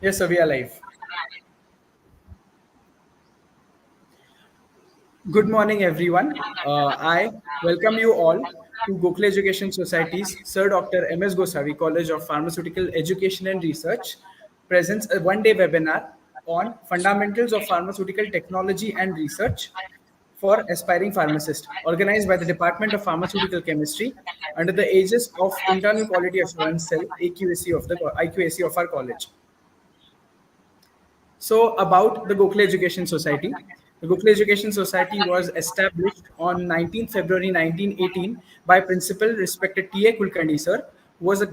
Yes, sir, we are live. Good morning, everyone. I welcome you all to Gokhale Education Society's Sir Dr. M.S. Gosavi College of Pharmaceutical Education and Research presents a one-day webinar on fundamentals of pharmaceutical technology and research for aspiring pharmacists, organized by the Department of Pharmaceutical Chemistry under the aegis of Internal Quality Assurance Cell (IQAC) of the IQAC of our college. So, about the Gokhale Education Society. The Gokhale Education Society was established on 19th February 1918 by Principal respected T.A. Kulkarni sir, who was a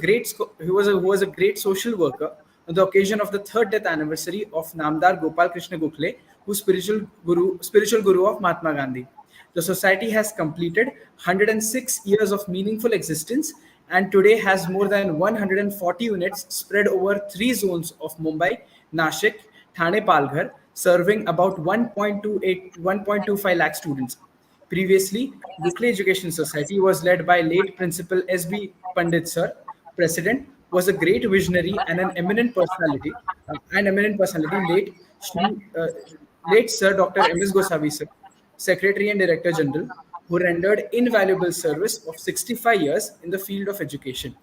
great social worker on the occasion of the third death anniversary of Namdar Gopal Krishna Gokhale, who spiritual guru of Mahatma Gandhi. The society has completed 106 years of meaningful existence and today has more than 140 units spread over three zones of Mumbai, Nashik, Thane, Palghar, serving about 1.25 lakh students. Previously, Gokhale Education Society was led by late Principal S.B. Pandit sir. President was a great visionary and an eminent personality, late Sir Dr. M.S. Gosavi sir, Secretary and Director General, who rendered invaluable service of 65 years in the field of education.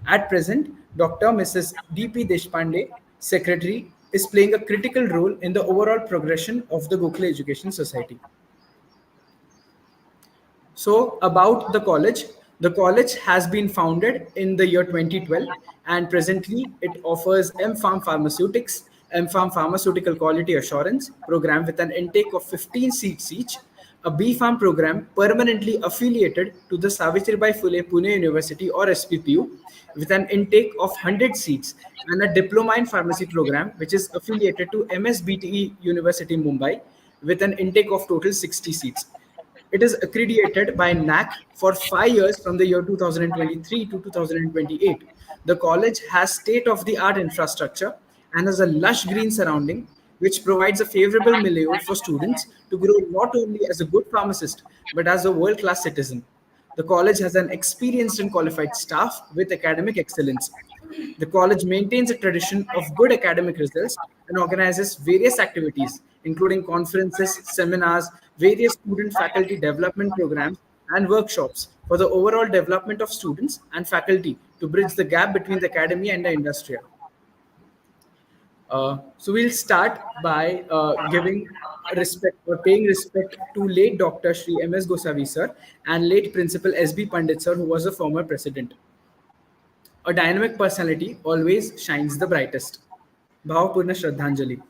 At present, Dr. Mrs. D.P. Deshpande, Secretary, is playing a critical role in the overall progression of the Gokhale Education Society. So, about the college has been founded in the year 2012 and presently it offers M-Pharm Pharmaceutics, M-Pharm Pharmaceutical Quality Assurance program with an intake of 15 seats each, a B-Pharm program permanently affiliated to the Savitribai Phule Pune University or SPPU with an intake of 100 seats, and a Diploma in Pharmacy program which is affiliated to MSBTE University Mumbai with an intake of total 60 seats. It is accredited by NAC for 5 years from the year 2023 to 2028. The college has state-of-the-art infrastructure and has a lush green surrounding, which provides a favorable milieu for students to grow not only as a good pharmacist, but as a world-class citizen. The college has an experienced and qualified staff with academic excellence. The college maintains a tradition of good academic results and organizes various activities, including conferences, seminars, various student faculty development programs, and workshops for the overall development of students and faculty to bridge the gap between the academy and the industry. So we'll start by giving respect or paying respect to late Dr. Shri M.S. Gosavi sir and late Principal S.B. Pandit sir, who was a former president. A dynamic personality always shines the brightest. Bhavapurna Shraddhanjali.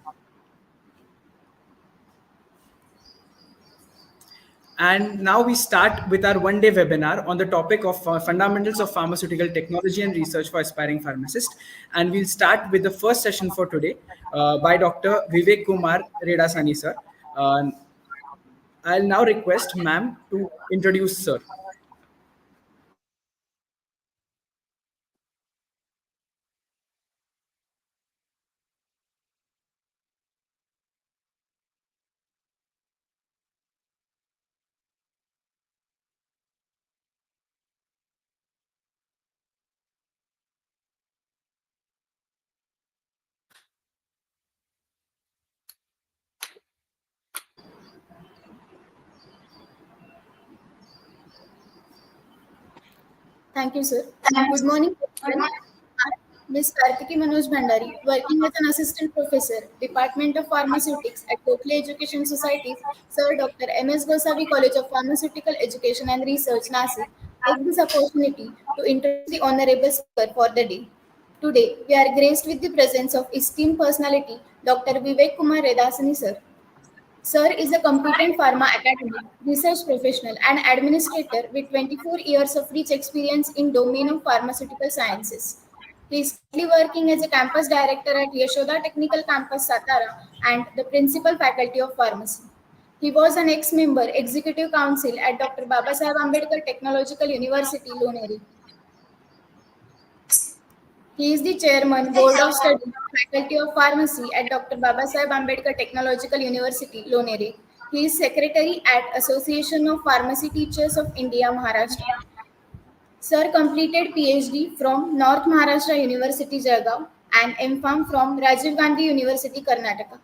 And now we start with our one-day webinar on the topic of fundamentals of pharmaceutical technology and research for aspiring pharmacists. And we'll start with the first session for today by Dr. Vivekkumar Redasani, sir. I'll now request ma'am to introduce sir. Thank you, sir. Good morning, everyone. I'm Ms. Kartiki Manoj Bhandari, working as an assistant professor, Department of Pharmaceutics at Gokhale Education Society, Sir Dr. M.S. Gosavi College of Pharmaceutical Education and Research, Nashik. Take this opportunity to introduce the honorable speaker for the day. Today, we are graced with the presence of esteemed personality, Dr. Vivekkumar Redasani, sir. Sir is a competent pharma academic, research professional, and administrator with 24 years of rich experience in domain of pharmaceutical sciences. He is currently working as a campus director at Yashoda Technical Campus, Satara, and the principal faculty of pharmacy. He was an ex-member, executive council at Dr. Babasaheb Ambedkar Technological University, Loneri. He is the chairman, Board of Studies, Faculty of Pharmacy at Dr. Babasaheb Ambedkar Technological University, Loneri. He is secretary at Association of Pharmacy Teachers of India, Maharashtra. Sir completed PhD from North Maharashtra University, Jalgaon, and M.Pharm from Rajiv Gandhi University, Karnataka.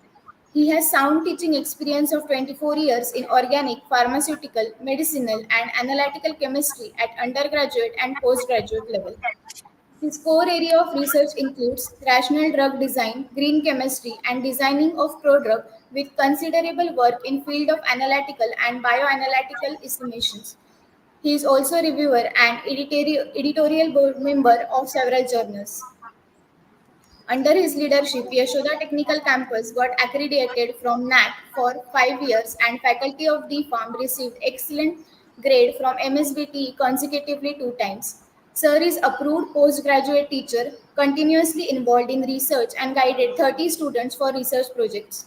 He has sound teaching experience of 24 years in organic, pharmaceutical, medicinal, and analytical chemistry at undergraduate and postgraduate level. His core area of research includes rational drug design, green chemistry, and designing of prodrug with considerable work in field of analytical and bioanalytical estimations. He is also reviewer and editorial board member of several journals. Under his leadership, Yashoda Technical Campus got accredited from NAC for 5 years and faculty of the farm received excellent grade from MSBTE consecutively 2 times. Sir is approved postgraduate teacher, continuously involved in research and guided 30 students for research projects.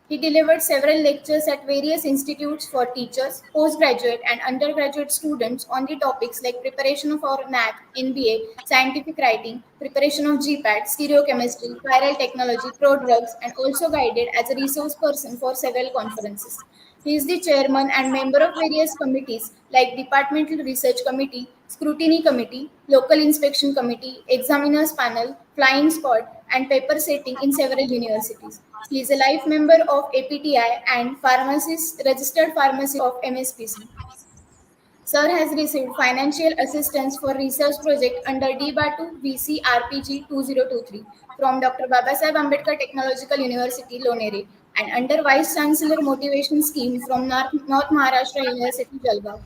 He delivered several lectures at various institutes for teachers, postgraduate, and undergraduate students on the topics like preparation for NAC, NBA, scientific writing, preparation of GPAT, stereochemistry, viral technology, prodrugs, and also guided as a resource person for several conferences. He is the chairman and member of various committees like Departmental Research Committee, Scrutiny Committee, Local Inspection Committee, Examiners Panel, Flying Squad, and paper setting in several universities. He is a life member of APTI and pharmacist, registered pharmacist of MSPC. Sir has received financial assistance for research project under DBATU VC RPG 2023 from Dr. Babasaheb Ambedkar Technological University, Lonere, and under Vice Chancellor Motivation Scheme from North Maharashtra University, Jalgaon.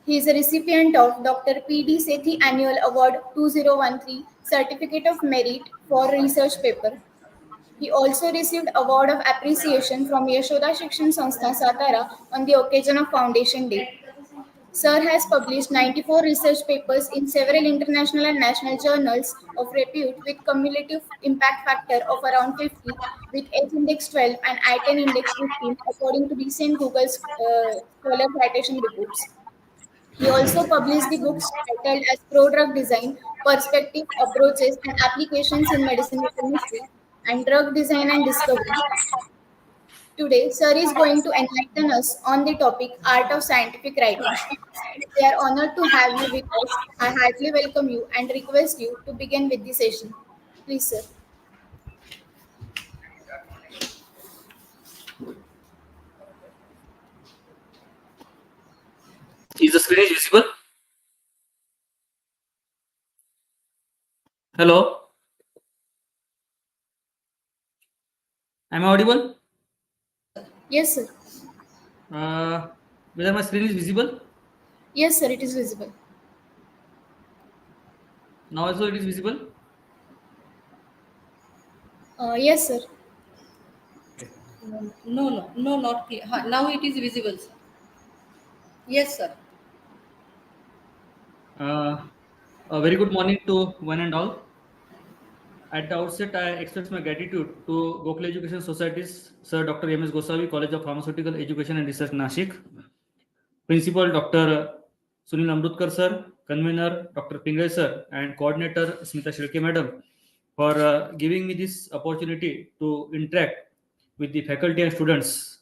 He is a recipient of Dr. P.D. Sethi Annual Award 2013 Certificate of Merit for Research Paper. He also received Award of Appreciation from Yashoda Shikshan Sanstha, Satara on the occasion of Foundation Day. Sir has published 94 research papers in several international and national journals of repute with cumulative impact factor of around 50 with H index 12 and I-10 index 15 according to recent Google Scholar citation reports. He also published the books titled as Pro-Drug Design, Perspective, Approaches and Applications in Medicinal Chemistry and Drug Design and Discovery. Today, Sir is going to enlighten us on the topic Art of Scientific Writing. We are honored to have you with us. I heartily welcome you and request you to begin with the session. Please, sir. Is the screen visible? Hello? Am I audible? Yes, sir. Whether my screen is visible? Yes, sir, it is visible. Now also it is visible? Yes, sir. No, not clear. Now it is visible, sir. Yes, sir. A very good morning to one and all. At the outset, I express my gratitude to Gokhale Education Society's Sir Dr. M.S. Gosavi, College of Pharmaceutical Education and Research, Nashik, Principal Dr. Sunil Amrutkar Sir, Convener Dr. Pingay Sir, and Coordinator Smita Shilke Madam for giving me this opportunity to interact with the faculty and students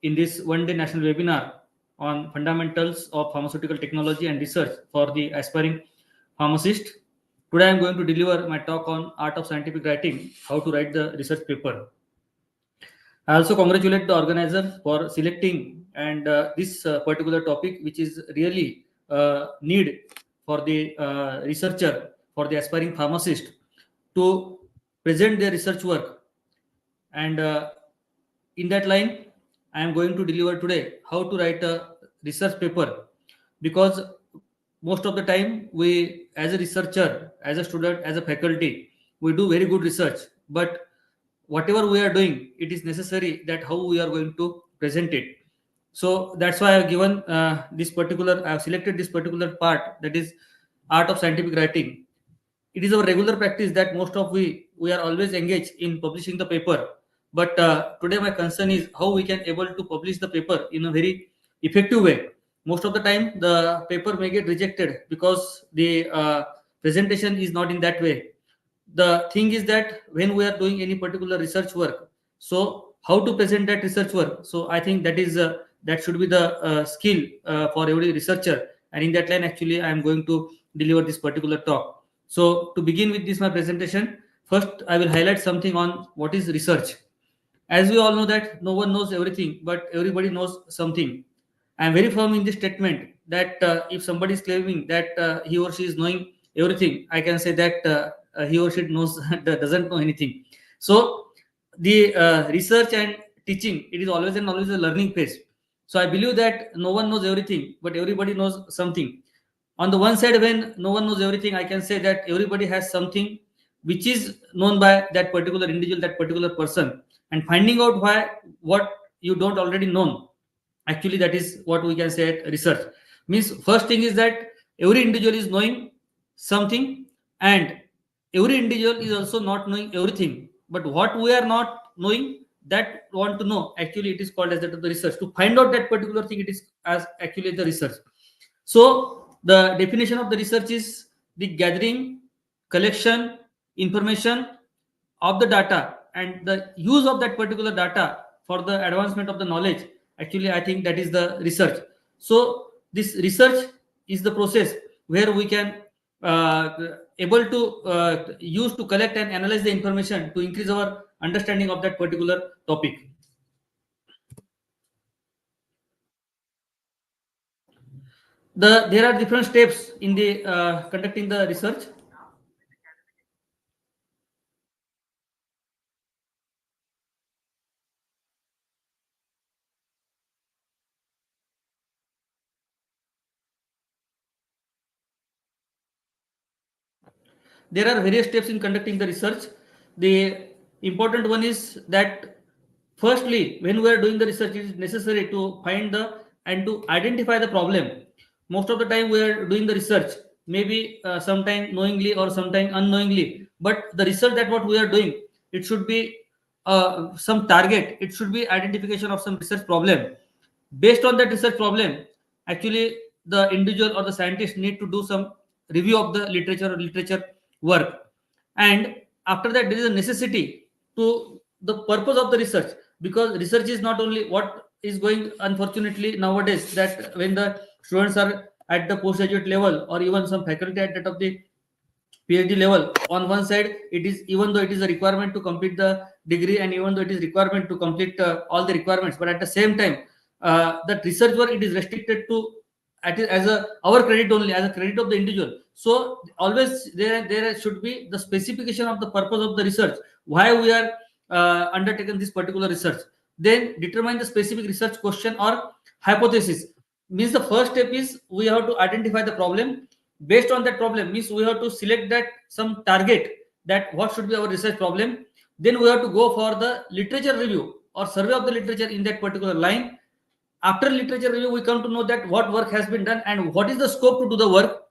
in this one-day national webinar on fundamentals of pharmaceutical technology and research for the aspiring pharmacist. Today I am going to deliver my talk on art of scientific writing, how to write the research paper. I also congratulate the organizer for selecting and this particular topic, which is really need for the researcher, for the aspiring pharmacist to present their research work. And in that line, I am going to deliver today how to write a research paper, because most of the time we, as a researcher, as a student, as a faculty, we do very good research, but whatever we are doing, it is necessary that how we are going to present it. So that's why I have given I have selected this particular part, that is art of scientific writing. It is our regular practice that most of we are always engaged in publishing the paper, but today my concern is how we can able to publish the paper in a very effective way. Most of the time the paper may get rejected because the presentation is not in that way. The thing is that when we are doing any particular research work, so how to present that research work, so I think that is that should be the skill for every researcher, and in that line actually I am going to deliver this particular talk. So to begin with this my presentation, first I will highlight something on what is research. As we all know that no one knows everything, but everybody knows something. I am very firm in this statement that if somebody is claiming that he or she is knowing everything, I can say that he or she knows doesn't know anything. So the research and teaching, it is always and always a learning phase. So I believe that no one knows everything, but everybody knows something. On the one side, when no one knows everything, I can say that everybody has something which is known by that particular individual, that particular person, and finding out why what you don't already know, actually that is what we can say at research. Means first thing is that every individual is knowing something, and every individual is also not knowing everything, but what we are not knowing, that want to know, actually it is called as that of the research. To find out that particular thing, it is as actually the research. So the definition of the research is the gathering, collection, information of the data, and the use of that particular data for the advancement of the knowledge. Actually, I think that is the research. So this research is the process where we can able to use to collect and analyze the information to increase our understanding of that particular topic. There are different steps in the conducting the research. There are various steps in conducting the research. The important one is that firstly, when we are doing the research, it is necessary to find the and to identify the problem. Most of the time we are doing the research, maybe sometime knowingly or sometime unknowingly, but the research that what we are doing, it should be some target, it should be identification of some research problem. Based on that research problem, actually the individual or the scientist need to do some review of the literature or literature work, and after that there is a necessity to the purpose of the research, because research is not only what is going, unfortunately nowadays, that when the students are at the postgraduate level or even some faculty at that of the PhD level, on one side it is, even though it is a requirement to complete the degree, and even though it is requirement to complete all the requirements, but at the same time that research work, it is restricted to as a our credit only, as a credit of the individual. So always there should be the specification of the purpose of the research, why we are undertaken this particular research. Then determine the specific research question or hypothesis. Means the first step is we have to identify the problem. Based on that problem, means we have to select that some target, that what should be our research problem. Then we have to go for the literature review or survey of the literature in that particular line. After literature review, we come to know that what work has been done and what is the scope to do the work.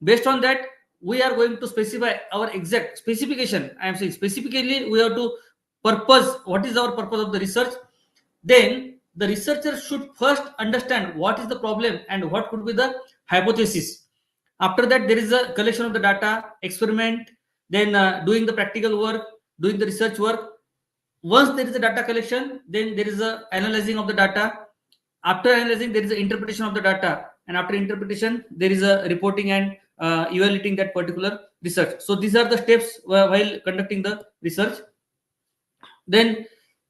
Based on that, we are going to specify our exact specification. I am saying specifically we have to purpose, what is our purpose of the research. Then the researcher should first understand what is the problem and what could be the hypothesis. After that, there is a collection of the data, experiment, then doing the practical work, doing the research work. Once there is a data collection, then there is a analyzing of the data. After analyzing, there is an interpretation of the data, and after interpretation, there is a reporting and evaluating that particular research. So these are the steps while conducting the research. Then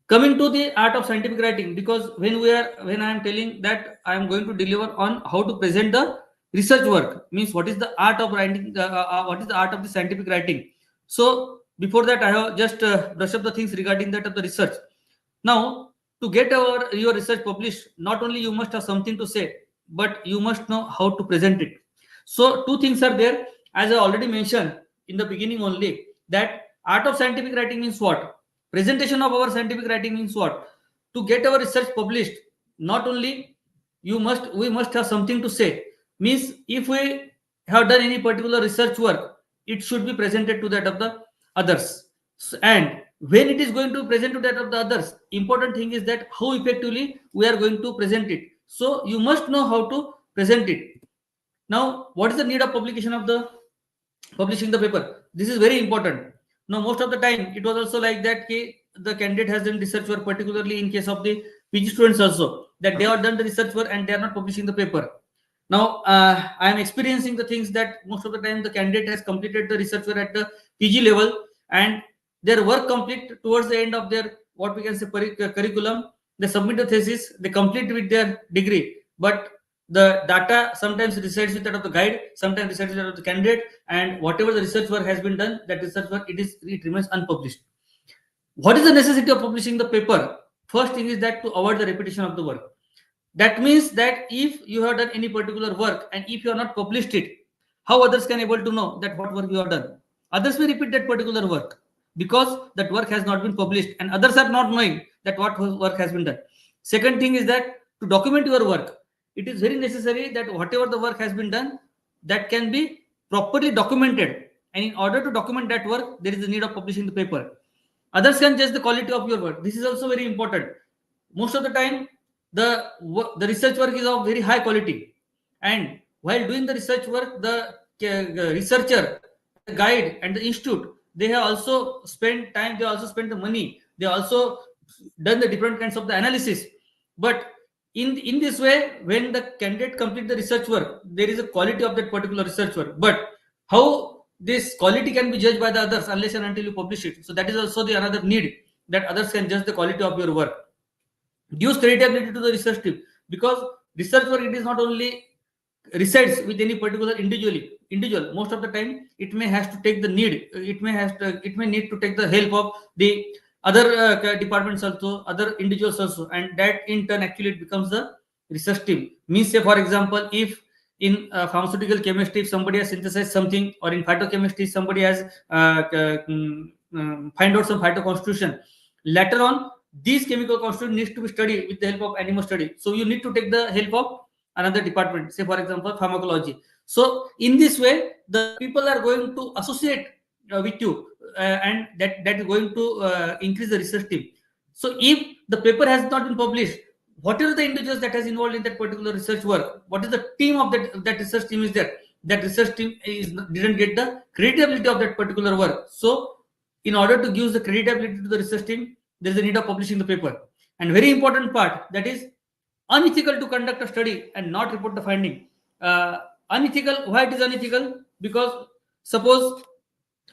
coming to the art of scientific writing, because when I am telling that I am going to deliver on how to present the research work, means what is the art of writing, what is the art of the scientific writing. So before that, I have just brushed up the things regarding that of the research. Now, to get your research published, not only you must have something to say, but you must know how to present it. So two things are there, as I already mentioned in the beginning only, that art of scientific writing means what? Presentation of our scientific writing means what? To get our research published, not only we must have something to say. Means if we have done any particular research work, it should be presented to that of the others. And when it is going to present to that of the others, important thing is that how effectively we are going to present it. So you must know how to present it. Now, what is the need of publishing the paper? This is very important. Now, most of the time, it was also like that the candidate has done research work, particularly in case of the PG students also, that they have done the research work and they are not publishing the paper. Now, I am experiencing the things that most of the time the candidate has completed the research work at the PG level, and their work complete towards the end of their what we can say curriculum. They submit the thesis, they complete with their degree, but the data sometimes resides with that of the guide, sometimes resides with that of the candidate, and whatever the research work has been done, that research work it remains unpublished. What is the necessity of publishing the paper? First thing is that to avoid the repetition of the work. That means that if you have done any particular work and if you have not published it, how others can able to know that what work you have done? Others may repeat that particular work because that work has not been published and others are not knowing that what work has been done. Second thing is that to document your work, it is very necessary that whatever the work has been done, that can be properly documented. And in order to document that work, there is a need of publishing the paper. Others can judge the quality of your work. This is also very important. Most of the time, the research work is of very high quality, and while doing the research work, the researcher, the guide, and the institute, they have also spent time, they also spent the money, they also done the different kinds of the analysis. But in this way, when the candidate complete the research work, there is a quality of that particular research work. But how this quality can be judged by the others unless and until you publish it? So that is also the another need, that others can judge the quality of your work. Gives credibility to the research team, because research work, it is not only resides with any particular individual. Most of the time it may has to take the need, it may need to take the help of the other departments also, other individuals also, and that in turn actually it becomes the research team. Means, say for example, if in pharmaceutical chemistry, if somebody has synthesized something, or in phytochemistry somebody has find out some phytoconstitution, later on these chemical constituents needs to be studied with the help of animal study. So you need to take the help of another department, say for example pharmacology. So in this way, the people are going to associate with you, and that is going to increase the research team. So if the paper has not been published, what are the individuals that has involved in that particular research work? What is the team of that research team is there? That research team didn't get the credibility of that particular work. So in order to give the credibility to the research team, there is a need of publishing the paper. And very important part, that is unethical to conduct a study and not report the finding. Unethical, why it is unethical? Because suppose,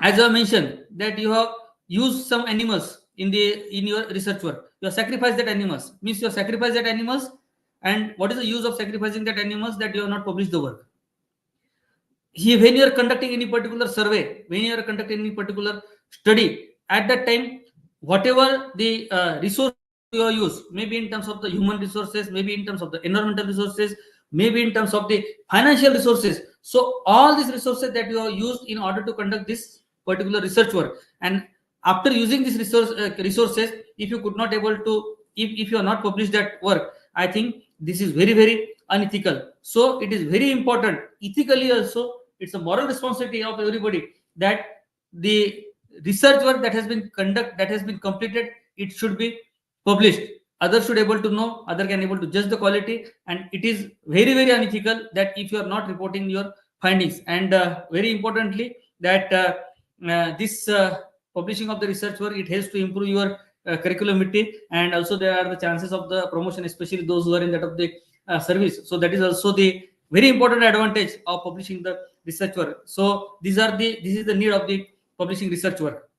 as I mentioned, that you have used some animals in your research work, you have sacrificed that animals, means you have sacrificed that animals, and what is the use of sacrificing that animals? That you have not published the work. When you are conducting any particular survey, when you are conducting any particular study, at that time, whatever the resource you use, maybe in terms of the human resources, maybe in terms of the environmental resources, maybe in terms of the financial resources. So all these resources that you have used in order to conduct this particular research work, and after using these resources, if you could not able to, if you are not published that work, I think this is very, very unethical. So it is very important ethically also, it's a moral responsibility of everybody that the research work that has been completed, it should be published. Others should able to know, other can able to judge the quality, and it is very, very unethical that if you are not reporting your findings. And very importantly, that this publishing of the research work, it helps to improve your curriculumity, and also there are the chances of the promotion, especially those who are in that of the service. So that is also the very important advantage of publishing the research work. So this is the need of the publishing research work.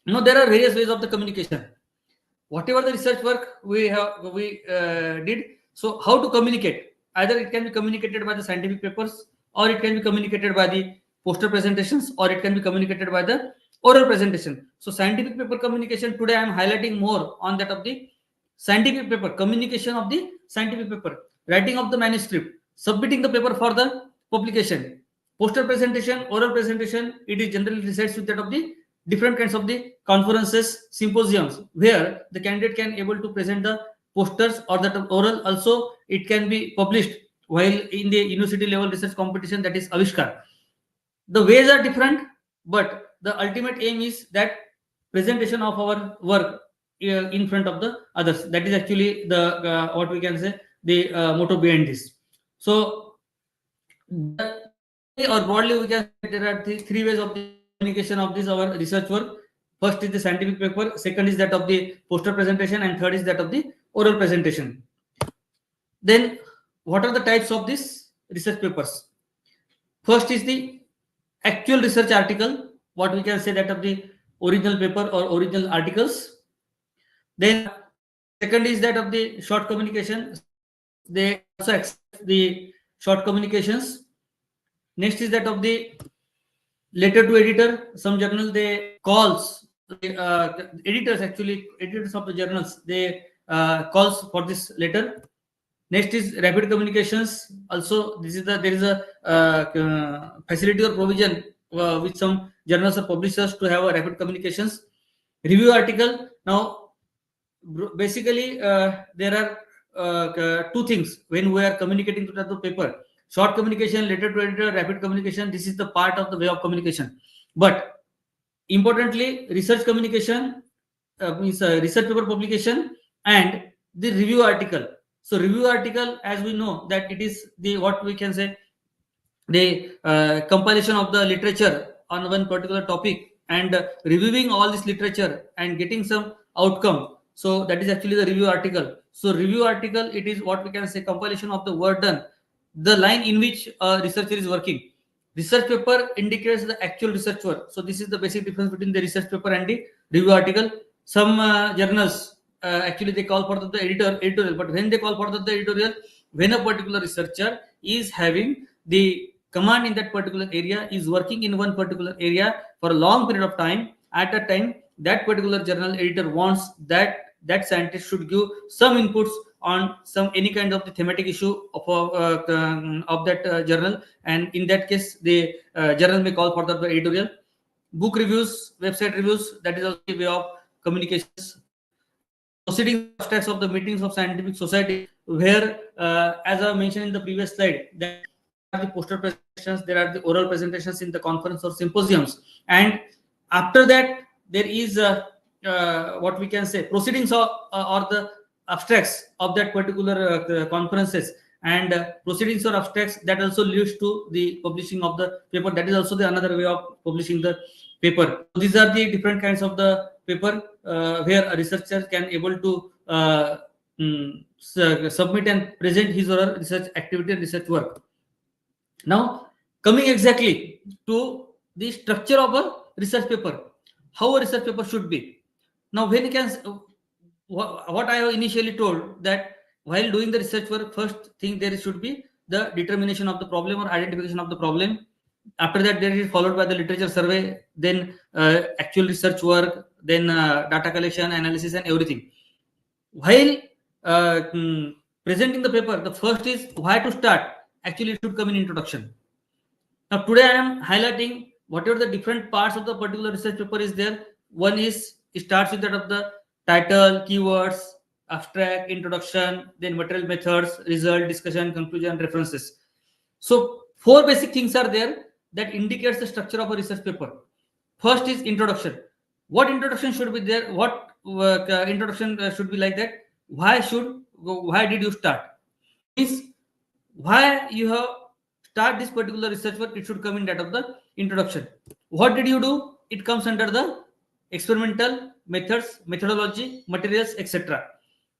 Now there are various ways of the communication. Whatever the research work we did, so how to communicate? Either it can be communicated by the scientific papers, or it can be communicated by the poster presentations, or it can be communicated by the oral presentation. So scientific paper communication, today I am highlighting more on that of the scientific paper, communication of the scientific paper, writing of the manuscript, submitting the paper for the publication. Poster presentation, oral presentation, it is generally resides with that of the different kinds of the conferences, symposiums, where the candidate can able to present the posters, or that oral also it can be published while in the university level research competition, that is Avishkar. The ways are different, but the ultimate aim is that presentation of our work in front of the others. That is actually the what we can say the motto behind this. So or broadly we can say there are three ways of the communication of this our research work. First is the scientific paper, second is that of the poster presentation, and third is that of the oral presentation. Then what are the types of these research papers? First is the actual research article, what we can say that of the original paper or original articles. Then second is that of the short communication. They also accept the short communications. Next is that of the letter to editor. Some journal they calls editors, actually editors of the journals, they calls for this letter. Next is rapid communications. Also, this is there is a facility or provision with some journals or publishers to have a rapid communications. Review article. Now, basically, there are two things when we are communicating to the paper: short communication, letter to editor, rapid communication. This is the part of the way of communication. But importantly, research communication means research paper publication and the review article. So review article, as we know, that it is the what we can say the compilation of the literature on one particular topic and reviewing all this literature and getting some outcome. So that is actually the review article. So review article, it is what we can say compilation of the work done, the line in which a researcher is working. Research paper indicates the actual research work. So this is the basic difference between the research paper and the review article. Some journals actually they call for the editorial, but when they call for the editorial, when a particular researcher is having the command in that particular area, is working in one particular area for a long period of time, at a time that particular journal editor wants that scientist should give some inputs on some any kind of the thematic issue of that journal, and in that case the journal may call for the editorial. Book reviews, website reviews, that is also a way of communications. Proceedings, abstracts of the meetings of scientific society, where as I mentioned in the previous slide, that there are the poster presentations, there are the oral presentations in the conference or symposiums, and after that there is what we can say proceedings or the abstracts of that particular conferences, and proceedings or abstracts that also leads to the publishing of the paper. That is also the another way of publishing the paper. So these are the different kinds of the paper where a researcher can able to submit and present his or her research activity and research work. Now, coming exactly to the structure of a research paper, how a research paper should be. Now, when you can, what I have initially told, that while doing the research work, first thing there should be the determination of the problem or identification of the problem. After that, there is followed by the literature survey, then actual research work, then data collection, analysis, and everything. While presenting the paper, the first is why to start. Actually, it should come in introduction. Now, today I am highlighting whatever the different parts of the particular research paper is there. One is, it starts with that of the title, keywords, abstract, introduction, then material, methods, result, discussion, conclusion, references. So 4 basic things are there that indicates the structure of a research paper. First is introduction. What introduction should be there? What introduction should be like that? Why did you start? Means why you have start this particular research work, it should come in that of the introduction. What did you do? It comes under the experimental methods, methodology, materials, etc.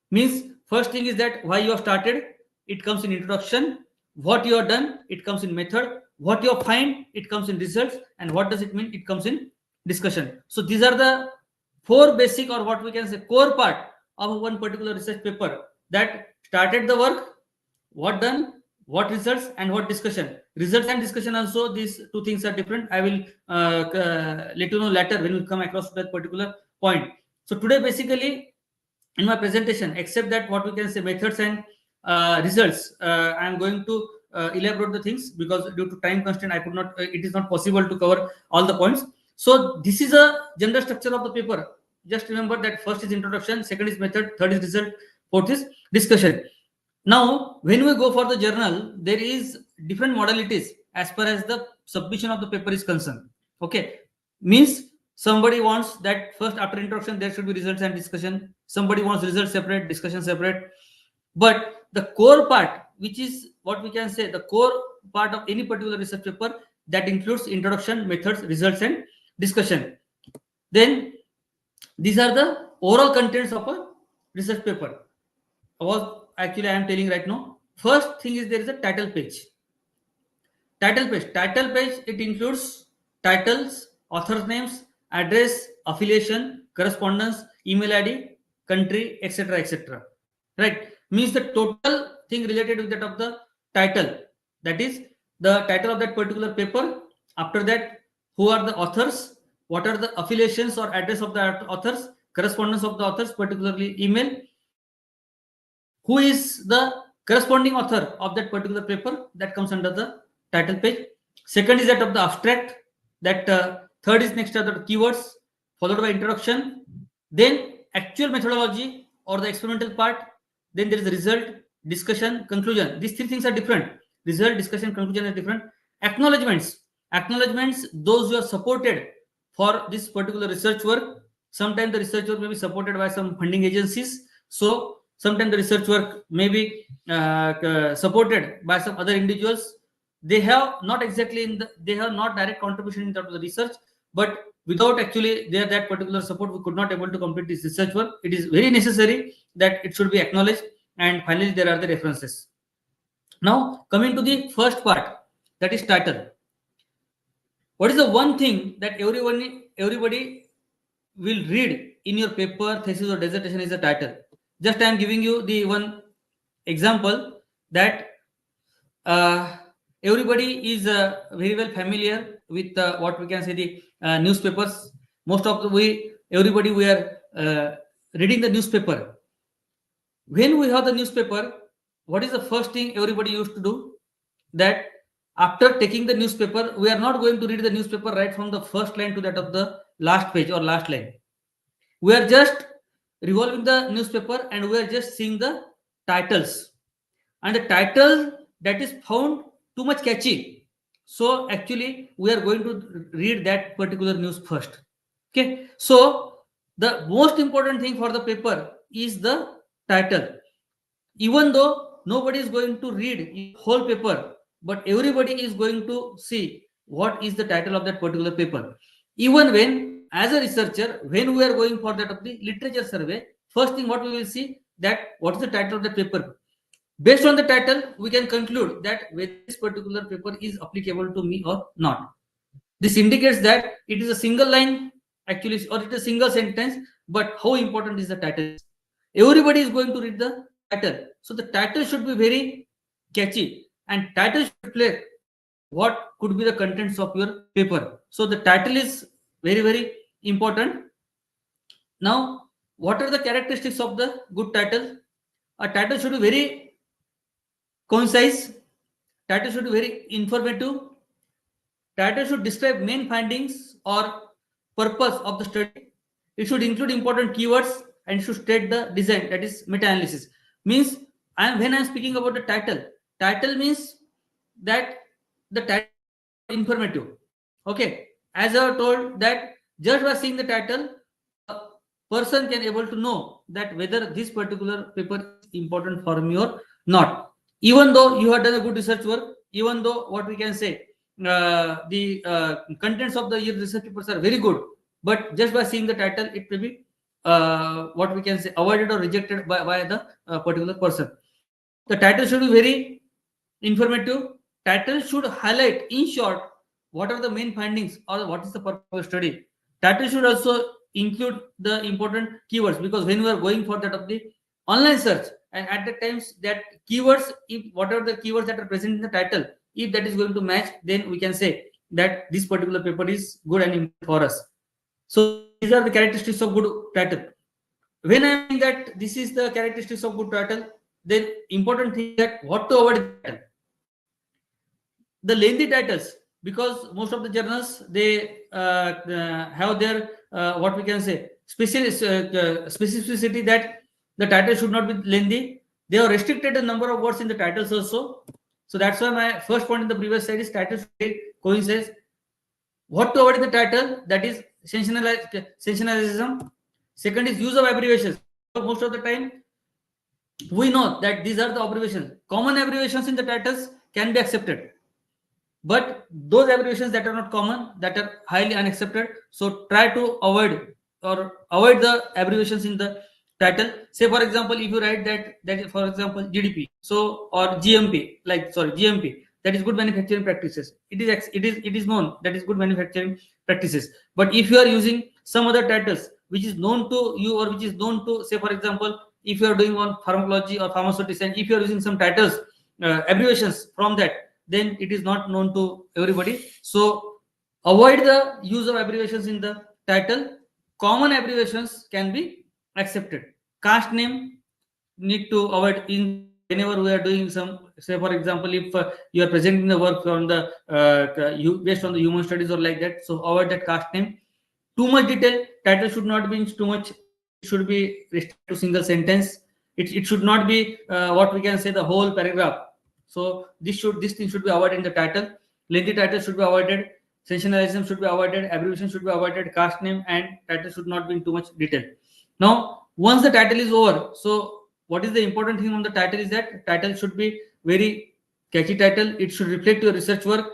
Means first thing is that why you have started, it comes in introduction. What you have done, it comes in method. What you find, it comes in results. And what does it mean? It comes in discussion. So these are the 4 basic, or what we can say core part of one particular research paper, that started the work, what done, what results, and what discussion. Results and discussion also, these 2 things are different. I will let you know later when we come across that particular point. So today basically in my presentation, except that what we can say methods and results, I am going to elaborate the things, because due to time constraint I could not, it is not possible to cover all the points. So this is a general structure of the paper. Just remember that first is introduction, second is method, third is result, fourth is discussion. Now, when we go for the journal, there is different modalities as far as the submission of the paper is concerned. Okay, means somebody wants that first after introduction there should be results and discussion. Somebody wants results separate, discussion separate. But the core part, which is what we can say the core part of any particular research paper, that includes introduction, methods, results, and discussion. Then these are the overall contents of a research paper. Actually I am telling right now. First thing is there is a title page. Title page, it includes titles, author names, address, affiliation, correspondence, email ID, country, etc., etc. Right? Means the total thing related with that of the title. That is the title of that particular paper. After that, who are the authors? What are the affiliations or address of the authors? Correspondence of the authors, particularly email. Who is the corresponding author of that particular paper? That comes under the title page. Second is that of the abstract. That third is next are the keywords, followed by introduction. Then actual methodology or the experimental part. Then there is the result, discussion, conclusion. These three things are different. Result, discussion, conclusion are different. Acknowledgements. Acknowledgements, those who are supported for this particular research work. Sometimes the research work may be supported by some funding agencies. So sometimes the research work may be supported by some other individuals. They have not exactly they have not direct contribution in terms of the research, but without actually that particular support, we could not able to complete this research work. It is very necessary that it should be acknowledged. And finally, there are the references. Now, coming to the first part, that is title. What is the one thing that everybody will read in your paper, thesis, or dissertation is the title? Just I am giving you the one example that everybody is very well familiar with what we can say the newspapers. Most of the everybody we are reading the newspaper. When we have the newspaper, what is the first thing everybody used to do? That after taking the newspaper, we are not going to read the newspaper right from the first line to that of the last page or last line. We are just revolving the newspaper and we are just seeing the titles. And the title that is found too much catchy. So actually, we are going to read that particular news first. Okay. So the most important thing for the paper is the title. Even though nobody is going to read the whole paper, but everybody is going to see what is the title of that particular paper. Even when, as a researcher, when we are going for that of the literature survey, first thing what we will see that what is the title of the paper. Based on the title, we can conclude that whether this particular paper is applicable to me or not. This indicates that it is a single line, actually, or it is a single sentence, but how important is the title? Everybody is going to read the title. So the title should be very catchy and title should reflect what could be the contents of your paper. So the title is very, very important. Now, what are the characteristics of the good title? A title should be very concise. Title should be very informative. Title should describe main findings or purpose of the study. It should include important keywords and should state the design, that is meta-analysis. Means when I am speaking about the title means that the title is informative. Okay. As I have told that just by seeing the title, a person can able to know that whether this particular paper is important for me or not. Even though you have done a good research work, even though what we can say, the contents of the research papers are very good, but just by seeing the title, it may be what we can say avoided or rejected by the particular person. The title should be very informative. Title should highlight in short what are the main findings or what is the purpose of the study. Title should also include the important keywords, because when we are going for that of the online search, and at the times that keywords, if what are the keywords that are present in the title, if that is going to match, then we can say that this particular paper is good and important for us. So these are the characteristics of good title. When I am saying that this is the characteristics of good title, then important thing that what to avoid the lengthy titles, because most of the journals they have their what we can say specificity that the title should not be lengthy. They have restricted the number of words in the titles also. So that's why my first point in the previous slide is title should coincides. What to avoid in the title, that is sensationalism. Second is use of abbreviations. Most of the time we know that these are the abbreviations. Common abbreviations in the titles can be accepted, but those abbreviations that are not common, that are highly unaccepted. So try to avoid the abbreviations in the title. Say for example, if you write that for example GDP, so or GMP, GMP, that is good manufacturing practices. It is known that is good manufacturing practices. But if you are using some other titles which is known to you, or which is known to, say for example, if you are doing on pharmacology or pharmaceutics, and if you are using some titles, abbreviations from that, then it is not known to everybody. So avoid the use of abbreviations in the title. Common abbreviations can be accepted. Caste name need to avoid in whenever we are doing some, say for example, if you are presenting the work on the based on the human studies or like that, so avoid that caste name. Too much detail, title should not be too much, it should be restricted to single sentence. It should not be what we can say the whole paragraph. So this thing should be avoided in the title. Lengthy title should be avoided, sensationalism should be avoided, abbreviation should be avoided, caste name and title should not be in too much detail. Now once the title is over, so what is the important thing on the title is that title should be very catchy title. It should reflect your research work.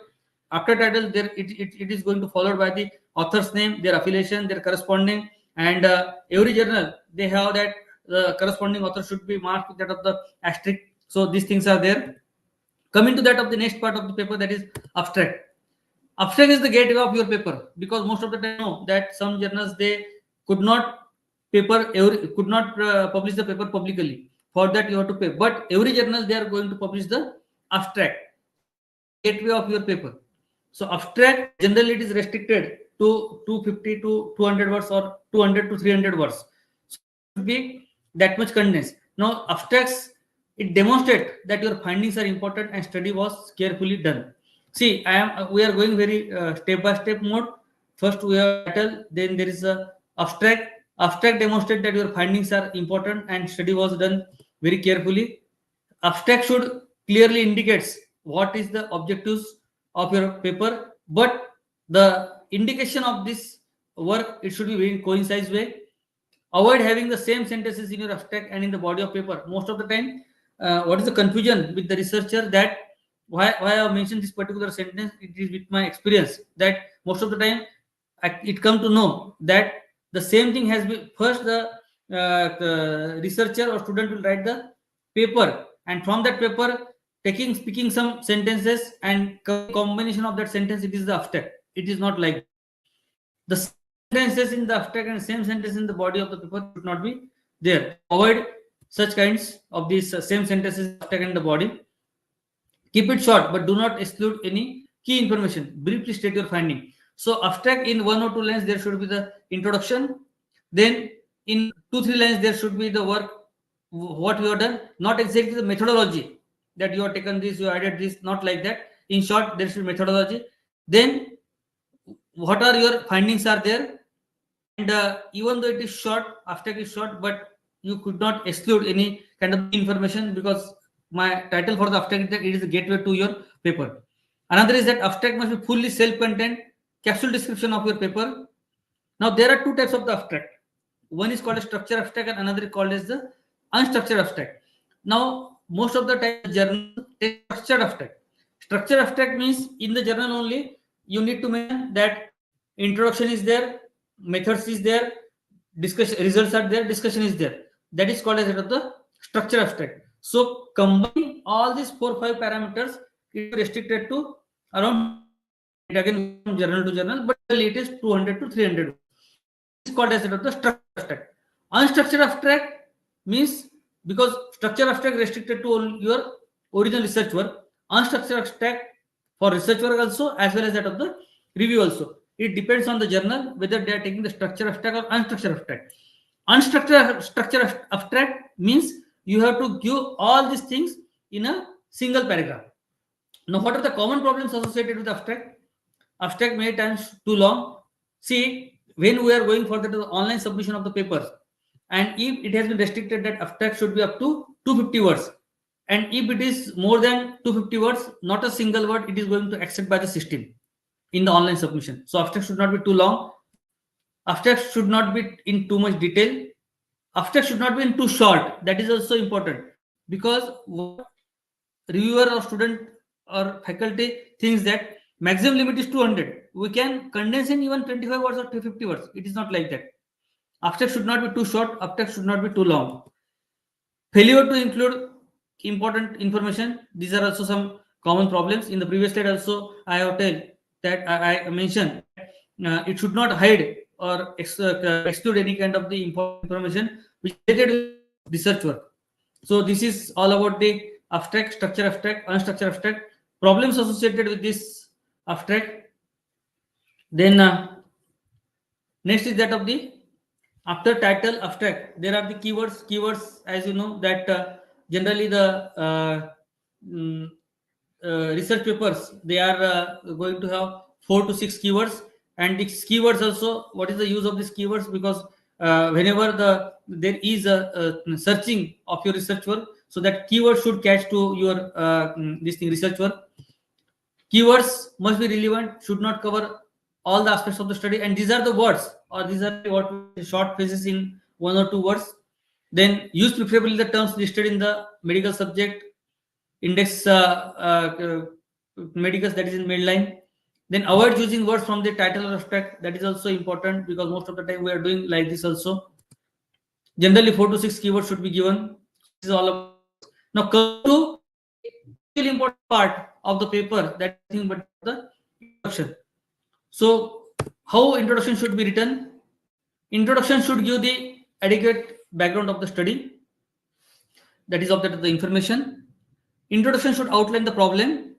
After title, there it is going to followed by the author's name, their affiliation, their corresponding, and every journal they have that the corresponding author should be marked with that of the asterisk. So these things are there. Coming to that of the next part of the paper, that is abstract. Abstract is the gateway of your paper, because most of the time know that some journals they could not publish the paper publicly. For that you have to pay, but every journal they are going to publish the abstract. Gateway of your paper. So abstract generally it is restricted to 250 to 200 words or 200 to 300 words. So it should be that much condensed. Now abstracts, it demonstrates that your findings are important and study was carefully done. See, we are going very step by step mode. First we have title, then there is a abstract. Abstract demonstrate that your findings are important and study was done very carefully. Abstract should clearly indicates what is the objectives of your paper, but the indication of this work, it should be very coincide way. Avoid having the same sentences in your abstract and in the body of paper. Most of the time, what is the confusion with the researcher, that why I have mentioned this particular sentence, it is with my experience that most of the time it come to know that the same thing has been first the researcher or student will write the paper, and from that paper speaking some sentences and combination of that sentence, it is the abstract. It is not like the sentences in the abstract and same sentence in the body of the paper should not be there. Avoid such kinds of these same sentences in the abstract and the body. Keep it short, but do not exclude any key information. Briefly state your finding. So abstract in 1 or 2 lines there should be the introduction. Then in 2-3 lines there should be the work, what you have done, not exactly the methodology that you have taken this, you added this, not like that. In short, there should be methodology. Then what are your findings are there, and even though it is short, abstract is short, but you could not exclude any kind of information, because my title for the abstract is that it is a gateway to your paper. Another is that abstract must be fully self-contained, capsule description of your paper. Now there are 2 types of the abstract. One is called a structure abstract and another is called as the unstructured abstract. Now most of the time the journal takes structured abstract. Structured abstract means in the journal only you need to mention that introduction is there, methods is there, discussion results are there, discussion is there. That is called as the structure abstract. So combining all these 4-5 parameters, it is restricted to around, again from journal to journal, but it is 200 to 300. It is called as the structure abstract. Unstructured abstract means, because structure abstract restricted to your original research work, unstructured abstract for research work also, as well as that of the review also. It depends on the journal whether they are taking the structure abstract or unstructured abstract. Unstructured abstract means you have to give all these things in a single paragraph. Now, what are the common problems associated with abstract? Abstract many times too long. See, when we are going for the online submission of the papers, and if it has been restricted that abstract should be up to 250 words, and if it is more than 250 words, not a single word it is going to accept by the system in the online submission. So abstract should not be too long. Abstract should not be in too much detail. Abstract should not be in too short. That is also important, because reviewer or student or faculty thinks that maximum limit is 200. We can condense in even 25 words or 250 words. It is not like that. Abstract should not be too short. Abstract should not be too long. Failure to include important information. These are also some common problems. In the previous slide also, I have told that I mentioned it should not hide or exclude any kind of the important information which is related with research work. So this is all about the abstract, structure abstract, unstructured abstract, problems associated with this abstract. Then next is that of the after title abstract. There are the keywords. Keywords, as you know, that generally the mm, research papers, they are going to have 4 to 6 keywords, and these keywords also, what is the use of these keywords? Because whenever there is a searching of your research work, so that keyword should catch to your this thing research work. Keywords must be relevant, should not cover all the aspects of the study, and these are the words, or these are what short phrases in 1 or 2 words. Then use preferably the terms listed in the medical subject index medicals, that is in midline. Then avoid using words from the title or abstract. That is also important, because most of the time we are doing like this also. Generally 4 to 6 keywords should be given. This is all about. Now come to the important part of the paper, that is nothing but the introduction. So how introduction should be written? Introduction should give the adequate background of the study, that is of the information. Introduction should outline the problem.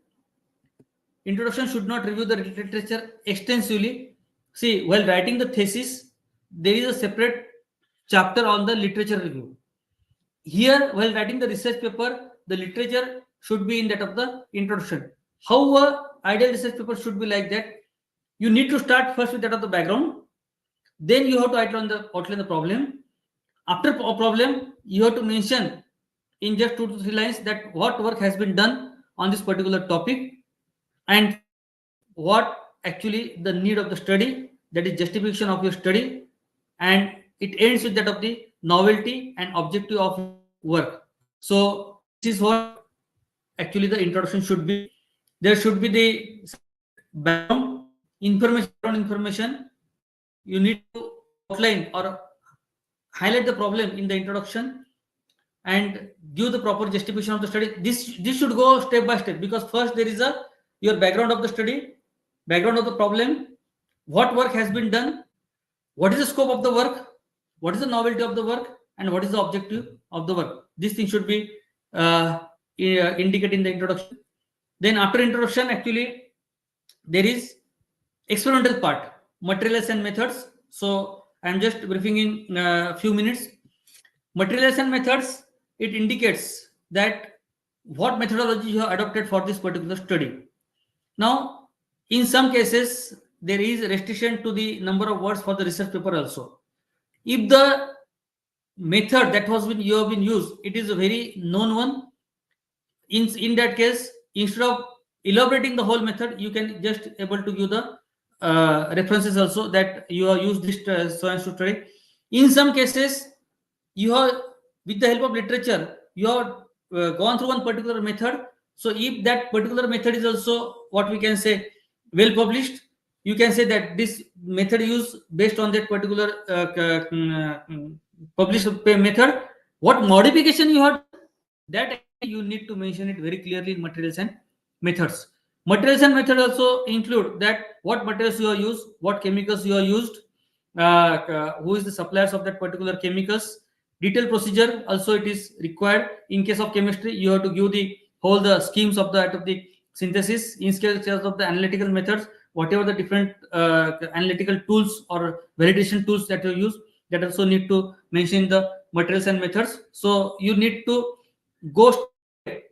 Introduction should not review the literature extensively. See, while writing the thesis, there is a separate chapter on the literature review. Here, while writing the research paper, the literature should be in that of the introduction. However, ideal research paper should be like that. You need to start first with that of the background. Then you have to outline the problem. After a problem, you have to mention in just 2 to 3 lines that what work has been done on this particular topic, and what actually the need of the study, that is justification of your study, and it ends with that of the novelty and objective of work. So this is what actually the introduction should be. There should be the background information. You need to outline or highlight the problem in the introduction and give the proper justification of the study. This should go step by step, because first there is your background of the study, background of the problem, what work has been done, what is the scope of the work, what is the novelty of the work, and what is the objective of the work. This thing should be indicated in the introduction. Then after introduction, actually there is experimental part, materials and methods. So I'm just briefing in a few minutes. Materials and methods, it indicates that what methodology you have adopted for this particular study. Now, in some cases, there is a restriction to the number of words for the research paper also. If the method that you have been used, it is a very known one, in that case, instead of elaborating the whole method, you can just able to give the references also, that you have used this so and so study. In some cases, you have, with the help of literature, you have gone through one particular method. So if that particular method is also what we can say well published, you can say that this method used based on that particular published method. What modification you have, that you need to mention it very clearly in materials and methods. Materials and methods also include that what materials you have used, what chemicals you have used, who is the suppliers of that particular chemicals. Detailed procedure also it is required. In case of chemistry, you have to give the schemes of the synthesis. In case of the analytical methods, whatever the different analytical tools or validation tools that you use, that also need to mention the materials and methods. So you need to go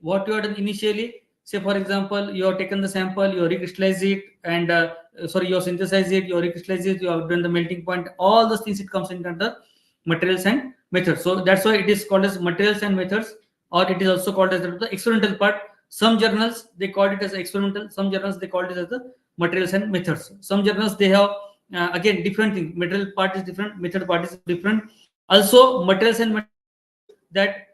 what you have done initially. Say for example, you have taken the sample, you recrystallize it, and you have synthesized it, you recrystallize it, you have done the melting point. All those things, it comes under the materials and methods. So that's why it is called as materials and methods, or it is also called as the experimental part. Some journals they call it as experimental, some journals they call it as the materials and methods. Some journals they have again different thing. Material part is different, method part is different. Also materials and methods, that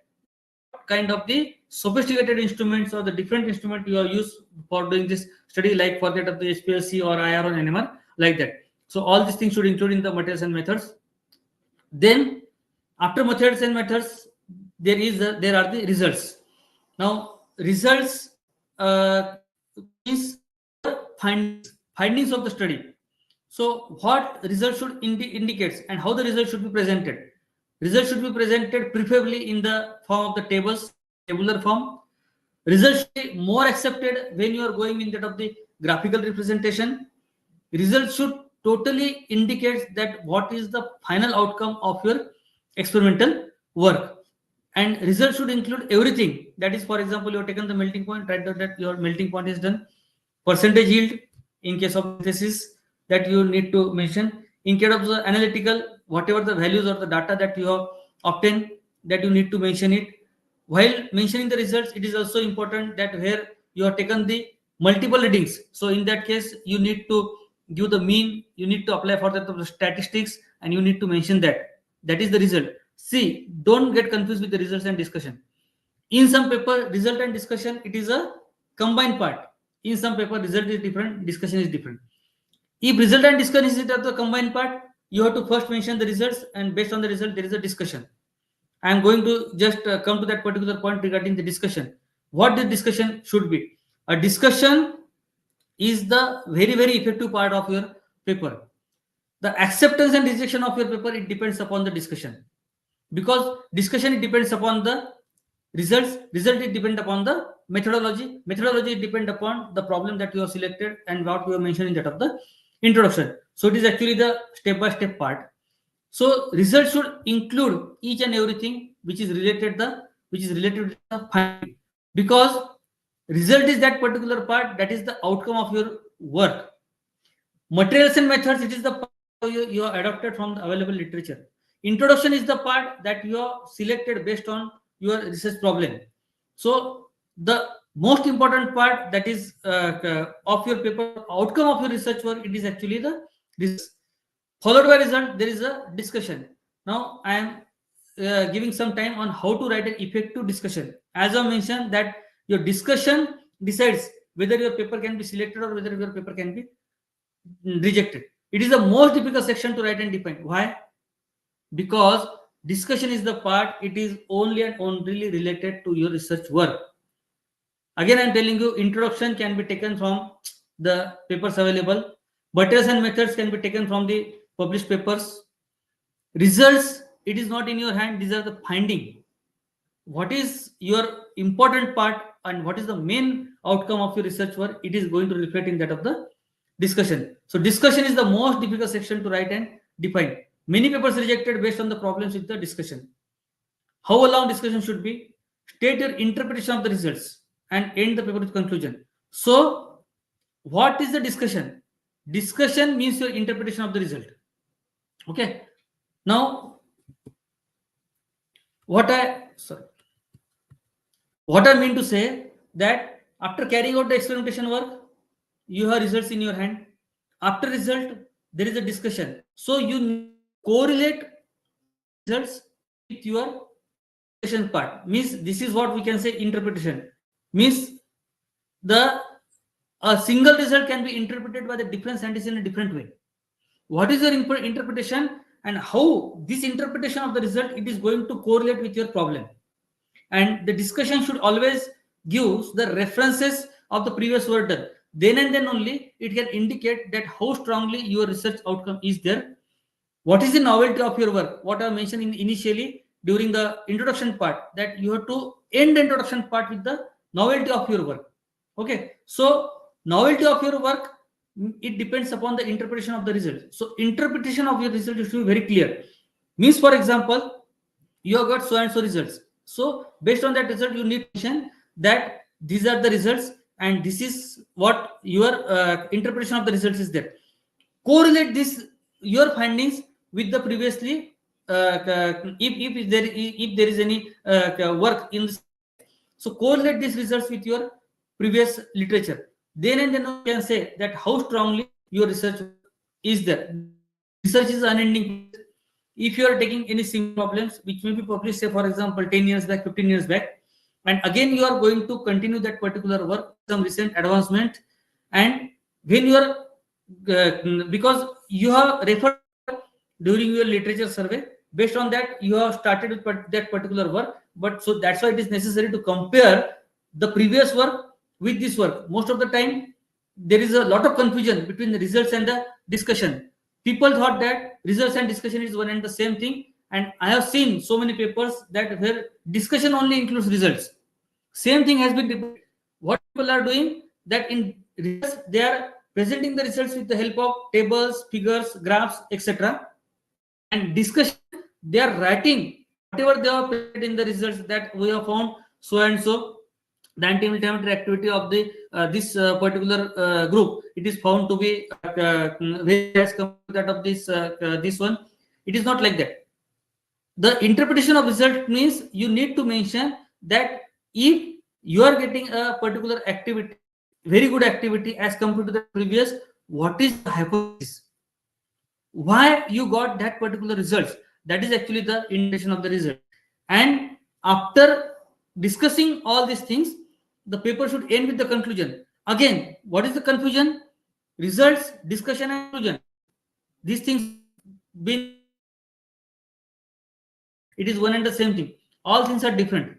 kind of the sophisticated instruments or the different instrument you are used for doing this study, like for that of the HPLC or IR or NMR, like that. So all these things should include in the materials and methods. Then after methods and methods, there are the results. Now results is findings of the study. So what result should indicates and how the result should be presented. Result should be presented preferably in the form of the tables, tabular form. Results should be more accepted when you are going in that of the graphical representation. Results should totally indicate that what is the final outcome of your experimental work. And results should include everything. That is, for example, you have taken the melting point, right? That your melting point is done. Percentage yield in case of synthesis that you need to mention. In case of the analytical, whatever the values or the data that you have obtained, that you need to mention it. While mentioning the results, it is also important that where you have taken the multiple readings. So in that case, you need to give the mean, you need to apply for the statistics, and you need to mention that. That is the result. See, don't get confused with the results and discussion. In some paper, result and discussion, it is a combined part. In some paper, result is different, discussion is different. If result and discussion is the combined part, you have to first mention the results, and based on the result, there is a discussion. I am going to just come to that particular point regarding the discussion. What the discussion should be? A discussion is the very, very effective part of your paper. The acceptance and rejection of your paper, it depends upon the discussion. Because discussion, it depends upon the results. Result, it depends upon the methodology. Methodology, it depends upon the problem that you have selected and what you have mentioned in that of the introduction. So it is actually the step-by-step part. So results should include each and everything which is related to the finding, because result is that particular part that is the outcome of your work. Materials and methods, it is the part you are adopted from the available literature. Introduction is the part that you have selected based on your research problem. So the most important part that is of your paper, outcome of your research work, it is actually the research. Followed by result, there is a discussion. Now I am giving some time on how to write an effective discussion. As I mentioned, that your discussion decides whether your paper can be selected or whether your paper can be rejected. It is the most difficult section to write and define. Why? Because discussion is the part, it is only and only related to your research work. Again, I am telling you, introduction can be taken from the papers available. Materials and methods can be taken from the published papers. Results, it is not in your hand. These are the finding. What is your important part and what is the main outcome of your research work? It is going to reflect in that of the discussion. So discussion is the most difficult section to write and define. Many papers rejected based on the problems with the discussion. How a long discussion should be? State your interpretation of the results and end the paper with conclusion. So what is the discussion? Discussion means your interpretation of the result. Okay. Now, what I mean to say that after carrying out the experimentation work, you have results in your hand. After result, there is a discussion. So you correlate results with your interpretation part. Means this is what we can say interpretation. Means a single result can be interpreted by the different scientists in a different way. What is your interpretation and how this interpretation of the result it is going to correlate with your problem? And the discussion should always give the references of the previous work done. Then and then only it can indicate that how strongly your research outcome is there. What is the novelty of your work? What I mentioned initially during the introduction part, that you have to end the introduction part with the novelty of your work. Okay, so novelty of your work, it depends upon the interpretation of the result. So interpretation of your result should be very clear. Means, for example, you have got so and so results. So based on that result, you need to mention that these are the results and this is what your interpretation of the results is there. Correlate this your findings with the previously if there is any work in this. So correlate these results with your previous literature. Then and then you can say that how strongly your research is there. Research is unending. If you are taking any single problems which may be published, say for example 10 years back, 15 years back, and again you are going to continue that particular work, some recent advancement, and when you are because you have referred during your literature survey, based on that you have started with that particular work, but so that's why it is necessary to compare the previous work with this work. Most of the time, there is a lot of confusion between the results and the discussion. People thought that results and discussion is one and the same thing, and I have seen so many papers that where discussion only includes results. Same thing has been repeated. What people are doing, that in results they are presenting the results with the help of tables, figures, graphs, etc. And discussion, they are writing whatever they have presented in the results, that we have found so and so the anti-inflammatory activity of the this particular group, it is found to be very as compared to that of this one. It is not like that. The interpretation of result means you need to mention that if you are getting a particular activity, very good activity as compared to the previous, what is the hypothesis? Why you got that particular results? That is actually the interpretation of the result. And after discussing all these things, the paper should end with the conclusion. Again, what is the conclusion? Results, discussion, and conclusion. These things been, it is one and the same thing. All things are different.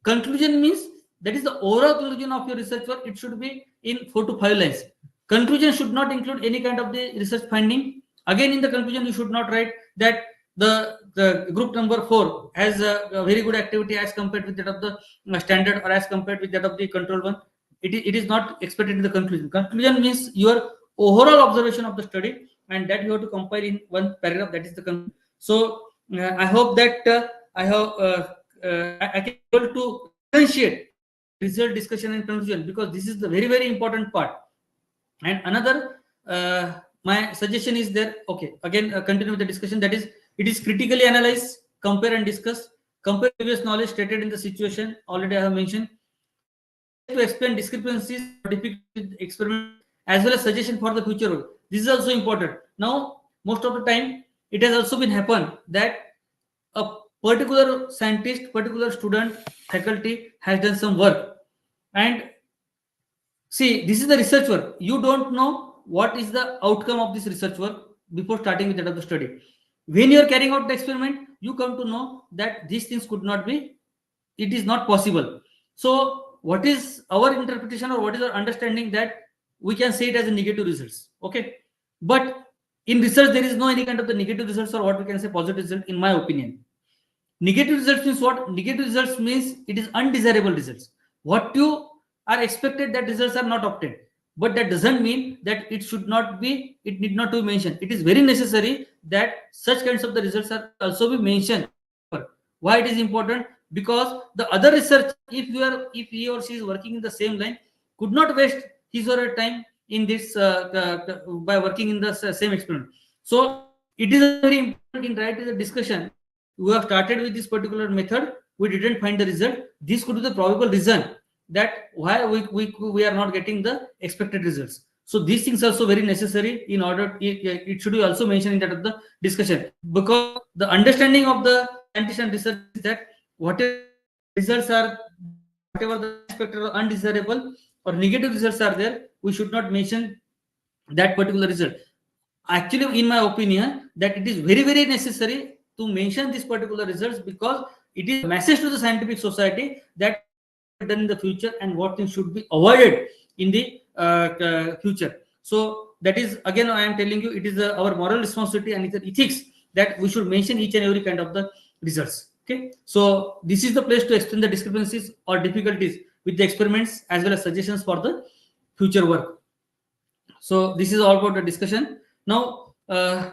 Conclusion means that is the overall conclusion of your research work. It should be in 4 to 5 lines. Conclusion should not include any kind of the research finding. Again, in the conclusion, you should not write that the group number 4 has a very good activity as compared with that of the standard, or as compared with that of the control one. It is not expected in the conclusion. Conclusion means your overall observation of the study, and that you have to compile in one paragraph. That is the conclusion. So I hope that I can be able to differentiate result, discussion, and conclusion, because this is the very, very important part. And another, my suggestion is there. Okay, again, continue with the discussion. That is, it is critically analyze, compare, and discuss. Compare previous knowledge stated in the situation. Already I have mentioned. To explain discrepancies, difficult experiment, as well as suggestion for the future work. This is also important. Now, most of the time, it has also been happened that a particular scientist, particular student, faculty has done some work, and see, this is the research work. You don't know what is the outcome of this research work before starting with that of the study. When you are carrying out the experiment, you come to know that these things could not be, it is not possible. So what is our interpretation, or what is our understanding, that we can say it as a negative results. Okay, but in research there is no any kind of the negative results, or what we can say positive result, in my opinion. Negative results means what? Negative results means it is undesirable results. What you are expected, that results are not obtained. But that doesn't mean that it should not be, it need not to be mentioned. It is very necessary that such kinds of the results are also be mentioned. Why it is important? Because the other research, if he or she is working in the same line, could not waste his or her time in this by working in the same experiment. So it is very important in writing the discussion. We have started with this particular method, we didn't find the result. This could be the probable reason that why we are not getting the expected results. So these things are also very necessary. In order, it should be also mentioned in that of the discussion, because the understanding of the scientist and research is that whatever results are, whatever the expected or undesirable or negative results are there, we should not mention that particular result. Actually, in my opinion, that it is very, very necessary to mention this particular results, because it is a message to the scientific society that done in the future and what things should be avoided in the future. So that is, again, I am telling you, it is our moral responsibility and it's ethics that we should mention each and every kind of the results. Okay, so this is the place to explain the discrepancies or difficulties with the experiments, as well as suggestions for the future work. So this is all about the discussion. Now,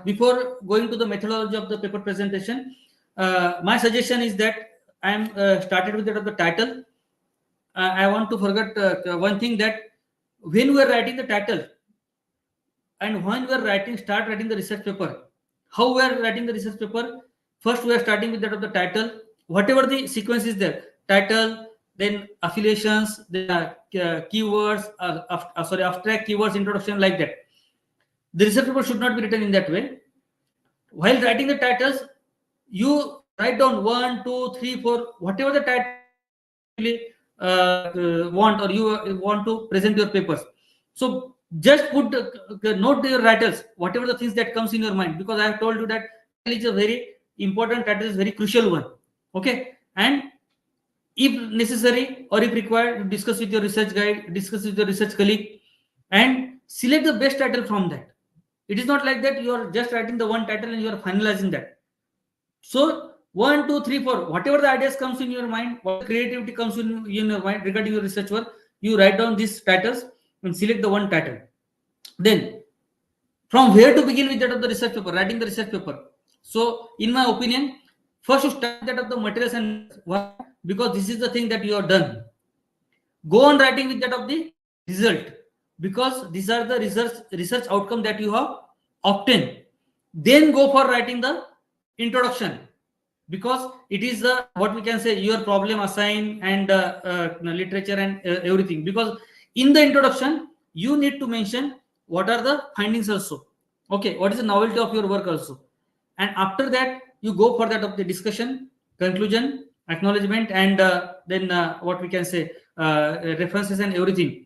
before going to the methodology of the paper presentation, my suggestion is that I am started with that of the title. I want to forget one thing, that when we are writing the title and when we are start writing the research paper, how we are writing the research paper. First, we are starting with that of the title, whatever the sequence is there, title, then affiliations, then keywords, abstract keywords, introduction, like that. The research paper should not be written in that way. While writing the titles, you write down 1, 2, 3, 4, whatever the title want, or you want to present your papers. So just put note your titles, whatever the things that comes in your mind, because I have told you that title is a very important, title is very crucial one. Okay, and If necessary or if required, you discuss with your research guide, discuss with your research colleague, and select the best title from that. It is not like that you are just writing the one title and you are finalizing that. So 1, 2, 3, 4, whatever the ideas comes in your mind, what creativity comes in your mind regarding your research work, you write down these titles and select the one title. Then from where to begin with that of the research paper, writing the research paper. So in my opinion, first you start that of the materials, and why? Because this is the thing that you have done. Go on writing with that of the result, because these are the research outcome that you have obtained. Then go for writing the introduction, because it is the what we can say your problem assigned and literature and everything. Because in the introduction you need to mention what are the findings also, okay, what is the novelty of your work also, and after that you go for that of the discussion, conclusion, acknowledgement, and then what we can say references and everything.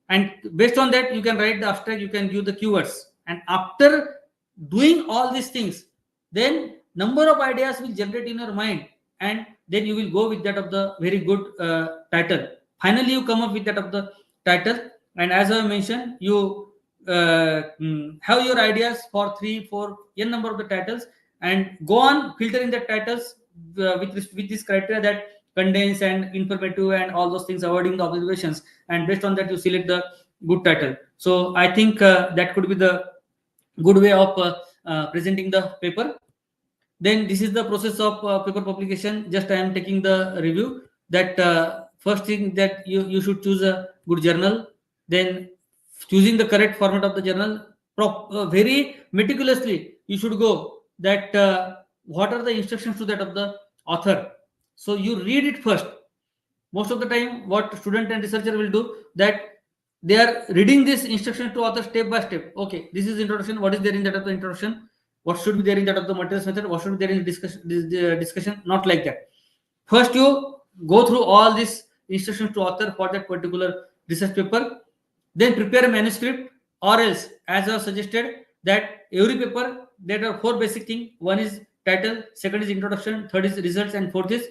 And based on that you can write the abstract, you can give the keywords, and after doing all these things, then number of ideas will generate in your mind, and then you will go with that of the very good title. Finally you come up with that of the title, and as I mentioned, you have your ideas for 3, 4, n number of the titles, and go on filtering the titles with this criteria that condense and informative and all those things, avoiding the observations, and based on that you select the good title. So I think that could be the good way of presenting the paper. Then this is the process of paper publication. Just I am taking the review that first thing that you should choose a good journal, then choosing the correct format of the journal, very meticulously you should go that what are the instructions to that of the author. So you read it first. Most of the time what student and researcher will do, that they are reading this instruction to author step by step. Okay, this is introduction, what is there in that of the introduction, what should be there in that of the materials method, what should be there in the discussion. Not like that. First you go through all these instructions to author for that particular research paper, then prepare a manuscript, or else as I have suggested that every paper there are 4 basic things. One is title, second is introduction, third is results, and fourth is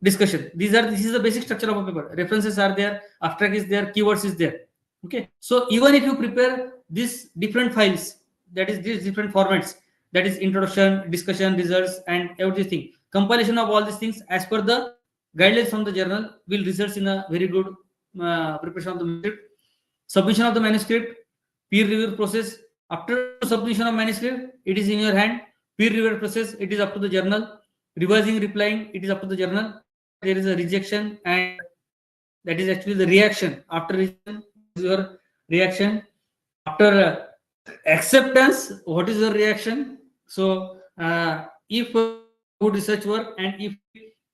discussion. This is the basic structure of a paper. References are there, abstract is there, keywords is there. Okay, so even if you prepare these different files, that is these different formats, that is introduction, discussion, results, and everything, compilation of all these things as per the guidelines from the journal will result in a very good preparation of the manuscript. Submission of the manuscript, peer review process. After submission of manuscript, it is in your hand. Peer review process, it is up to the journal. Revising, replying, it is up to the journal. There is a rejection, and that is actually the reaction. After rejection, your reaction. After acceptance, what is your reaction? So if good research work and if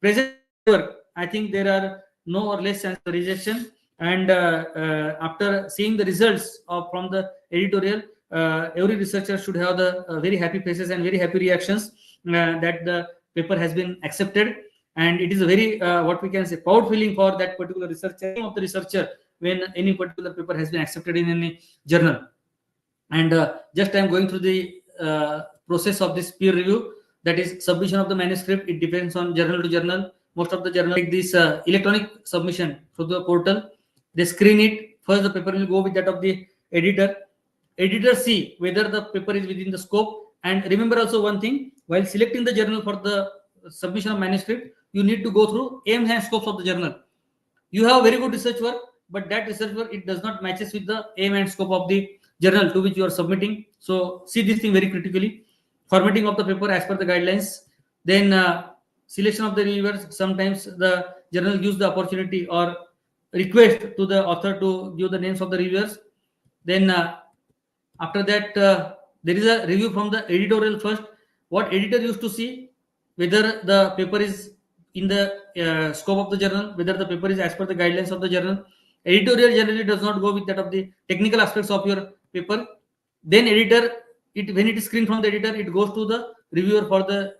present work, I think there are no or less chance of rejection. And after seeing the results from the editorial, every researcher should have the very happy faces and very happy reactions that the paper has been accepted. And it is a very what we can say proud feeling for that particular researcher of the researcher when any particular paper has been accepted in any journal. And just I am going through the process of this peer review, that is submission of the manuscript. It depends on journal to journal. Most of the journal take this electronic submission through the portal. They screen it. First the paper will go with that of the editor. Editor see whether the paper is within the scope. And remember also one thing, while selecting the journal for the submission of manuscript, you need to go through aims and scopes of the journal. You have very good research work, but that research work, it does not matches with the aim and scope of the journal to which you are submitting. So see this thing very critically. Formatting of the paper as per the guidelines. Then selection of the reviewers. Sometimes the journal gives the opportunity or request to the author to give the names of the reviewers. Then after that there is a review from the editorial first. What editor used to see, whether the paper is in the scope of the journal, whether the paper is as per the guidelines of the journal. Editorial generally does not go with that of the technical aspects of your paper. Then editor, when it is screened from the editor, it goes to the reviewer for the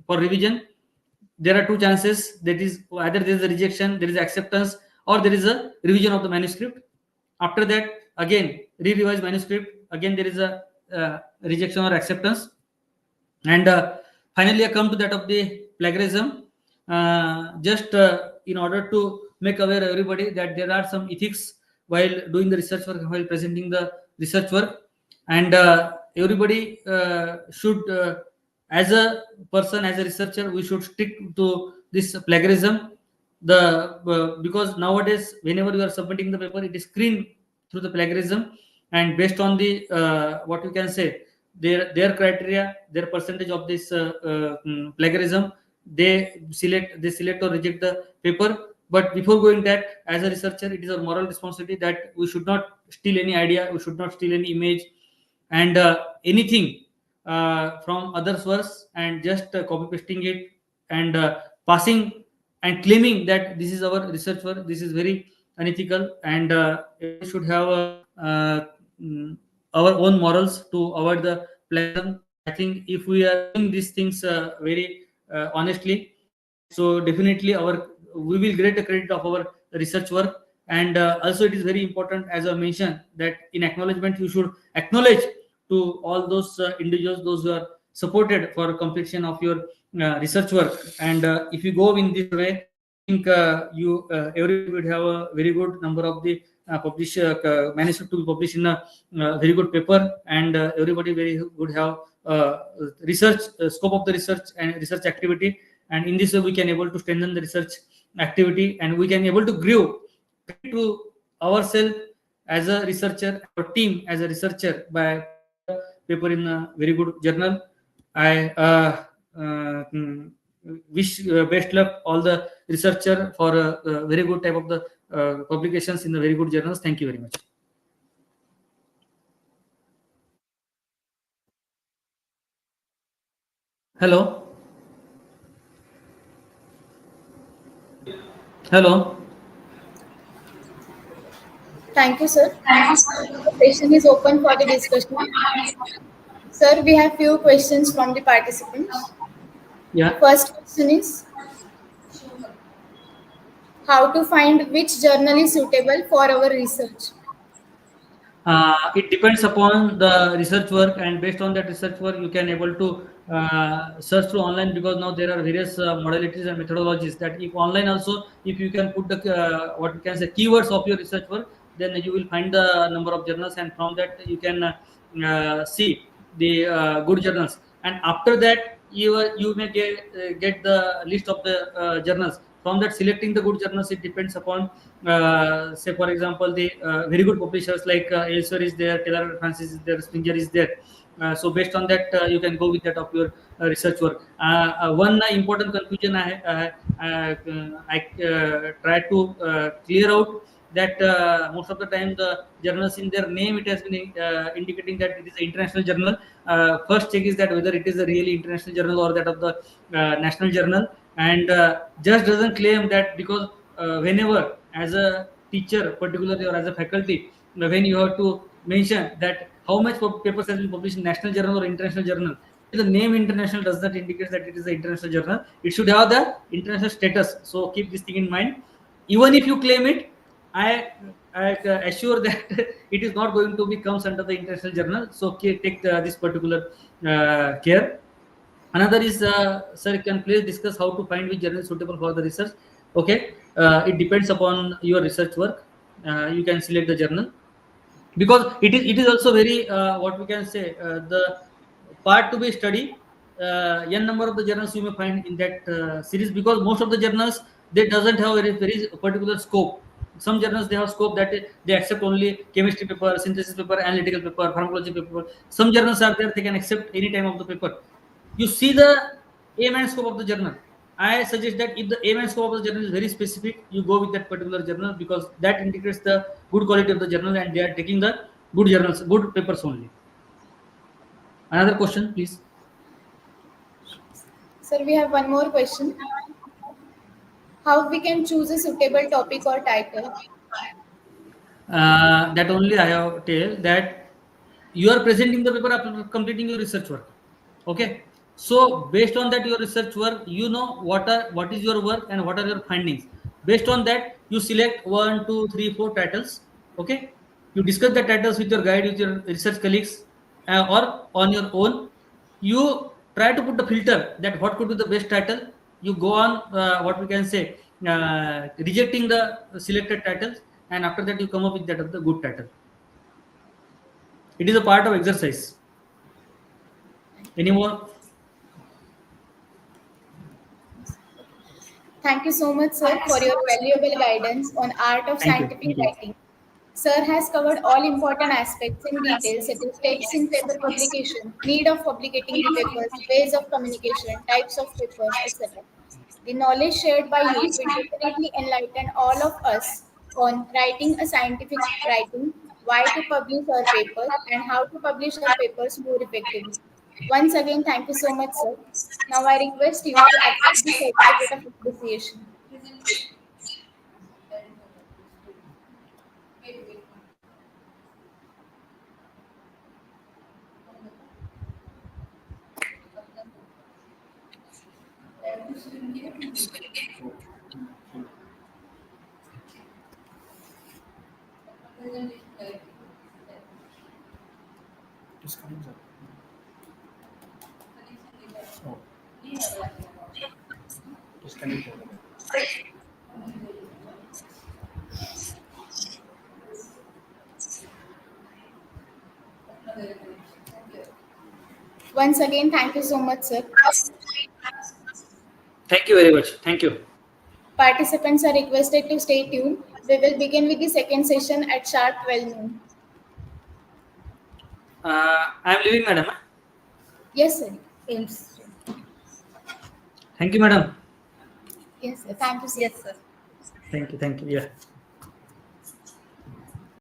for revision. There are 2 chances, that is either there is a rejection, there is acceptance, or there is a revision of the manuscript. After that again re-revise manuscript, again there is a rejection or acceptance. And finally I come to that of the plagiarism. just in order to make aware everybody that there are some ethics while doing the research work, while presenting the research work, and everybody should, as a person, as a researcher, we should stick to this plagiarism. Because nowadays, whenever you are submitting the paper, it is screened through the plagiarism, and based on the what you can say, their criteria, their percentage of this plagiarism, they select or reject the paper. But before going that, as a researcher, it is our moral responsibility that we should not steal any idea, we should not steal any image, and anything from others' works, and just copy pasting it, and passing and claiming that this is our research work. This is very unethical, and we should have our own morals to avoid the plagiarism. I think if we are doing these things very honestly, so definitely our we will get the credit of our research work. And also, it is very important, as I mentioned, that in acknowledgement you should acknowledge to all those individuals, those who are supported for completion of your research work. And if you go in this way, I think you everybody would have a very good number of the manuscript to be published in a very good paper, and everybody very would have research scope of the research and research activity. And in this way, we can able to strengthen the research activity, and we can able to grow to ourselves as a researcher, our team as a researcher, by putting the paper in a very good journal. I wish best luck all the researcher for a very good type of the publications in the very good journals. Thank you very much. Hello. Hello. Thank you, sir. The session is open for the discussion. Sir, we have few questions from the participants. Yeah. First question is, how to find which journal is suitable for our research? It depends upon the research work, and based on that research work, you can able to search through online, because now there are various modalities and methodologies that if online also, if you can put the what you can say keywords of your research work, then you will find the number of journals, and from that you can see the good journals. And after that, you may get the list of the journals. From that, selecting the good journals, it depends upon say for example the very good publishers like Elsevier is there, Taylor Francis is there, Springer is there. So based on that, you can go with that of your research work. One important confusion I try to clear out, that most of the time the journals, in their name it has been indicating that it is an international journal. First check is that whether it is a really international journal or that of the national journal. And just doesn't claim that, because whenever as a teacher particularly, or as a faculty, when you have to mention that how much papers has been published in national journal or international journal, the name international does not indicate that it is an international journal. It should have the international status. So keep this thing in mind. Even if you claim it, I assure that it is not going to be comes under the international journal. So take this particular care. Another is, sir, can please discuss how to find which journal is suitable for the research? Okay, it depends upon your research work. You can select the journal, because it is also very what we can say, the part to be studied. N number of the journals you may find in that series, because most of the journals, they doesn't have a very particular scope. Some journals, they have scope that they accept only chemistry paper, synthesis paper, analytical paper, pharmacology paper. Some journals are there, they can accept any time of the paper. You see the aim and scope of the journal. I suggest that if the aim and scope of the journal is very specific, you go with that particular journal, because that indicates the good quality of the journal, and they are taking the good journals, good papers only. Another question, please. Sir, we have one more question. How we can choose a suitable topic or title? That only I have tell that you are presenting the paper after completing your research work. Okay, so based on that your research work, you know what is your work and what are your findings. Based on that, you select 1, 2, 3, 4 titles. Okay, you discuss the titles with your guide, with your research colleagues, or on your own. You try to put the filter that what could be the best title, you go on what we can say rejecting the selected titles, and after that you come up with that of the good title. It is a part of exercise. Any more? Thank you so much, sir, for your valuable guidance on art of Thank you. scientific Thank you. writing. Sir has covered all important aspects in detail, such as steps in paper publication, need of publicating the papers, ways of communication, types of papers, etc. The knowledge shared by you will definitely enlighten all of us on writing a scientific writing, why to publish our papers, and how to publish our papers more effectively. Once again, thank you so much, sir. Now I request you to accept the certificate of appreciation. Disconnect, sir. Oh, disconnect. Once again, thank you so much, sir. Thank you very much. Thank you. Participants are requested to stay tuned. We will begin with the second session at sharp 12 noon. I am leaving, madam. Yes, sir. Thank you, madam. Yes, sir. Thank you, sir. Yes, sir. Thank you. Thank you. Yeah.